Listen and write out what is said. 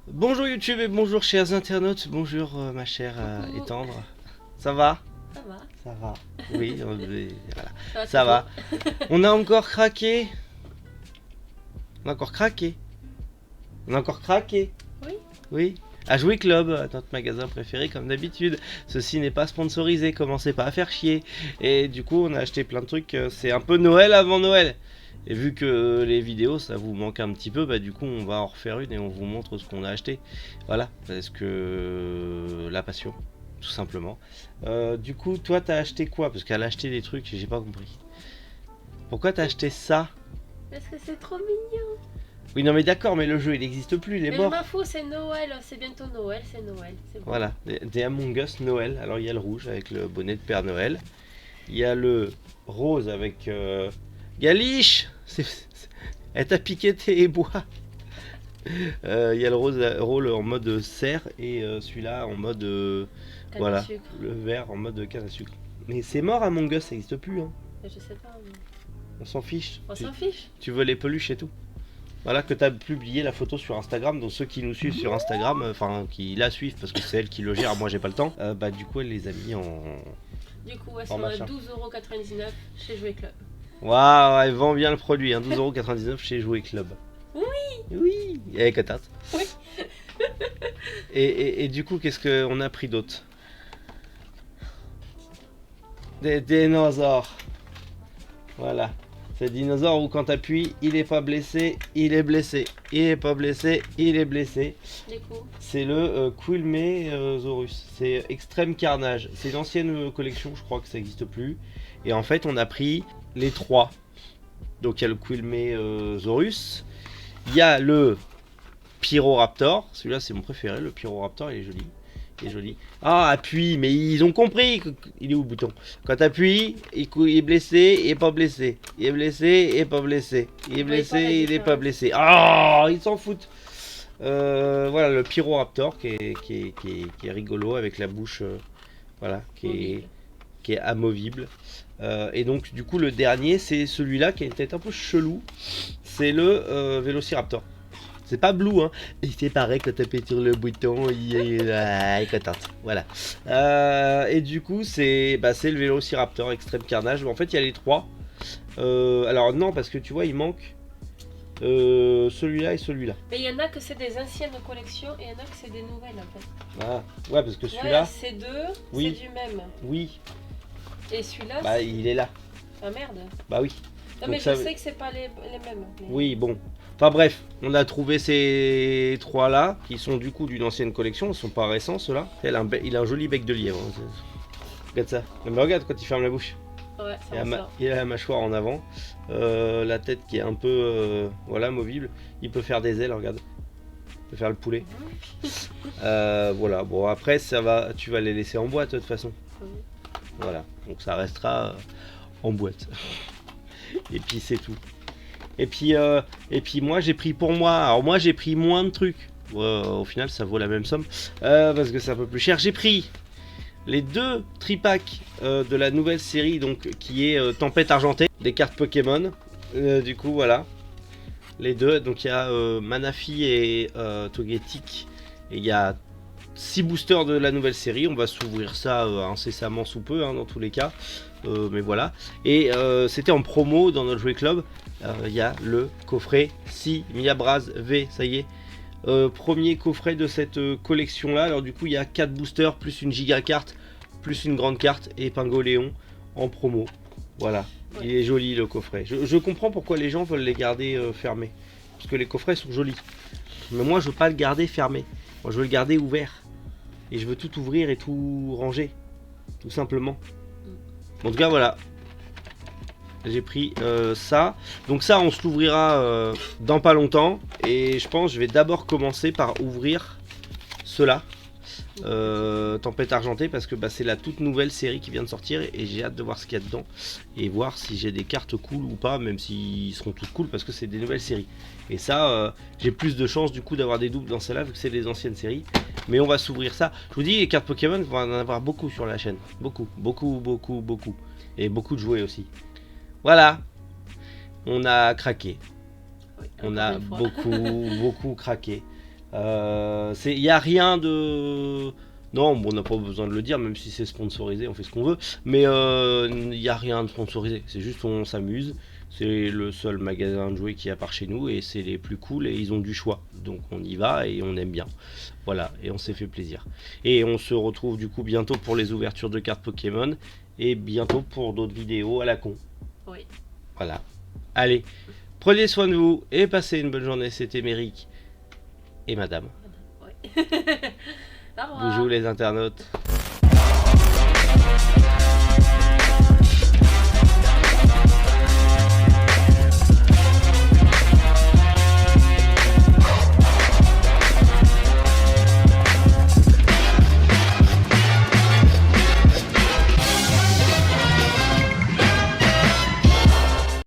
Bonjour YouTube et bonjour chers internautes, bonjour ma chère et Coucou, tendre. Ça va? ça va? Ça va. Oui, voilà. Ça va Ça toujours? va. On a encore craqué. On a encore craqué. On a encore craqué. Oui? Oui. À Jouer Club, notre magasin préféré comme d'habitude. Ceci n'est pas sponsorisé, commencez pas à faire chier. Et du coup, on a acheté plein de trucs. C'est un peu Noël avant Noël. Et vu que les vidéos ça vous manque un petit peu, bah du coup on va en refaire une et on vous montre ce qu'on a acheté. Voilà, parce que la passion, tout simplement. Du coup, toi t'as acheté quoi? Parce qu'elle a acheté des trucs, j'ai pas compris. Pourquoi t'as acheté ça? Parce que c'est trop mignon. Oui, non mais d'accord, mais le jeu il n'existe plus, il est Mais je mort. m'en fous, c'est Noël, c'est bientôt Noël, c'est Noël, c'est bon. Voilà, des Among Us Noël. Alors il y a le rouge avec le bonnet de Père Noël. Il y a le rose avec Galiche. Elle t'a piqué tes bois. Il y a le rôle en mode serre et celui-là en mode Canne à voilà, sucre. le vert en mode canne à sucre. Mais c'est mort Among Us, ça n'existe plus. Hein. Je sais pas, mais On s'en fiche. on Tu, s'en fiche. tu veux les peluches et tout. Voilà que tu as publié la photo sur Instagram. Donc ceux qui nous suivent sur Instagram, enfin qui la suivent parce que c'est elle qui le gère, moi j'ai pas le temps. Bah du coup elle les a mis en. Du coup, elles En sont à machin. 12,99€ chez Jouet Club. Waouh, elle vend bien le produit, hein, 12,99€ chez Jouet Club. Oui. Oui, et contente. Oui. Et du coup, qu'est-ce qu'on a pris d'autre? Des dinosaures. Voilà. C'est dinosaure où quand t'appuies, il est pas blessé, il est blessé. Il est pas blessé, il est blessé. Du coup, C'est le Quilmesaurus. C'est Extrême Carnage. C'est une ancienne collection, je crois que ça n'existe plus. Et en fait, on a pris les trois. Donc il y a le Quilmesaurus. Il y a le Pyroraptor. Celui-là, c'est mon préféré. Le Pyroraptor, il est joli. Il est joli. Ah, appuie, mais ils ont compris. Il est où le bouton? Quand t'appuies, il est blessé et pas blessé. Il est blessé et pas blessé. Il est Vous voyez pas la blessé, il est pas différence. blessé. Ah, ils s'en foutent. Voilà, le Pyroraptor qui est rigolo avec la bouche voilà, Mobile. qui est amovible. Et donc, du coup, le dernier, c'est celui-là qui est peut-être un peu chelou. C'est le Vélociraptor. C'est pas Blue, hein. Et c'est pareil, quand t'appuies sur le bouton, il est contente. Voilà. Et du coup, c'est le Vélociraptor Extrême Carnage. En fait, il y a les trois. Alors, non, parce que tu vois, il manque celui-là et celui-là. Mais il y en a que c'est des anciennes collections et il y en a que c'est des nouvelles en fait. Ah, ouais, parce que Voilà, celui-là, ces deux, oui. c'est du même. oui, Et celui-là, bah il est là. ah merde. Bah oui. Non Donc mais ça je veut- sais que c'est pas les mêmes. Mais- Oui, bon. Enfin bref, on a trouvé ces trois-là, qui sont du coup d'une ancienne collection, ils sont pas récents ceux-là. Il a un joli bec de lièvre. Hein. Regarde ça. Non, mais regarde quand il ferme la bouche. Ouais, Il ça a, ressort. il a la mâchoire en avant, la tête qui est un peu voilà, movible. Il peut faire des ailes, regarde. Il peut faire le poulet. Voilà, bon après ça va, tu vas les laisser en boîte de toute façon. Mhm. Voilà, donc ça restera en boîte. Et puis c'est tout. Et puis moi j'ai pris pour moi. Alors moi j'ai pris moins de trucs. Au final ça vaut la même somme parce que c'est un peu plus cher. J'ai pris les deux tripacks de la nouvelle série donc qui est Tempête Argentée, des cartes Pokémon. Du coup voilà les deux. Donc il y a Manafi et Togetic et il y a 6 boosters de la nouvelle série. On va s'ouvrir ça incessamment sous peu hein, dans tous les cas. Mais voilà. Et c'était en promo dans notre jouet club. Il y a le coffret 6 Miabraz V, ça y est. Premier coffret de cette collection là. Alors du coup il y a 4 boosters plus une giga carte plus une grande carte et Pingoléon en promo. Voilà. Ouais. Il est joli le coffret. Je comprends pourquoi les gens veulent les garder fermés. Parce que les coffrets sont jolis. Mais moi je veux pas le garder fermé. Moi je veux le garder ouvert. Et je veux tout ouvrir et tout ranger. Tout simplement. En tout cas voilà. J'ai pris ça. Donc ça on se l'ouvrira dans pas longtemps. Et je pense que je vais d'abord commencer par ouvrir ceux-là. Tempête Argentée parce que bah, c'est la toute nouvelle série qui vient de sortir et j'ai hâte de voir ce qu'il y a dedans et voir si j'ai des cartes cool ou pas, même s'ils seront toutes cool parce que c'est des nouvelles séries. Et ça, j'ai plus de chances du coup d'avoir des doubles dans celle-là vu que c'est des anciennes séries. Mais on va s'ouvrir ça. Je vous dis, les cartes Pokémon, on va en avoir beaucoup sur la chaîne. Beaucoup, beaucoup, beaucoup, beaucoup. Et beaucoup de jouets aussi. Voilà, on a craqué. Oui, On encore a une fois. beaucoup, beaucoup craqué. Il n'y a rien de... Non, bon, on n'a pas besoin de le dire, même si c'est sponsorisé, on fait ce qu'on veut. Mais il n'y a rien de sponsorisé, c'est juste on s'amuse. C'est le seul magasin de jouets qu'il y a par chez nous et c'est les plus cool et ils ont du choix. Donc on y va et on aime bien. Voilà, et on s'est fait plaisir. Et on se retrouve du coup bientôt pour les ouvertures de cartes Pokémon et bientôt pour d'autres vidéos à la con. Oui. Voilà. Allez, prenez soin de vous et passez une bonne journée. C'était Méric et Madame. Oui. Au revoir. Bonjour les internautes.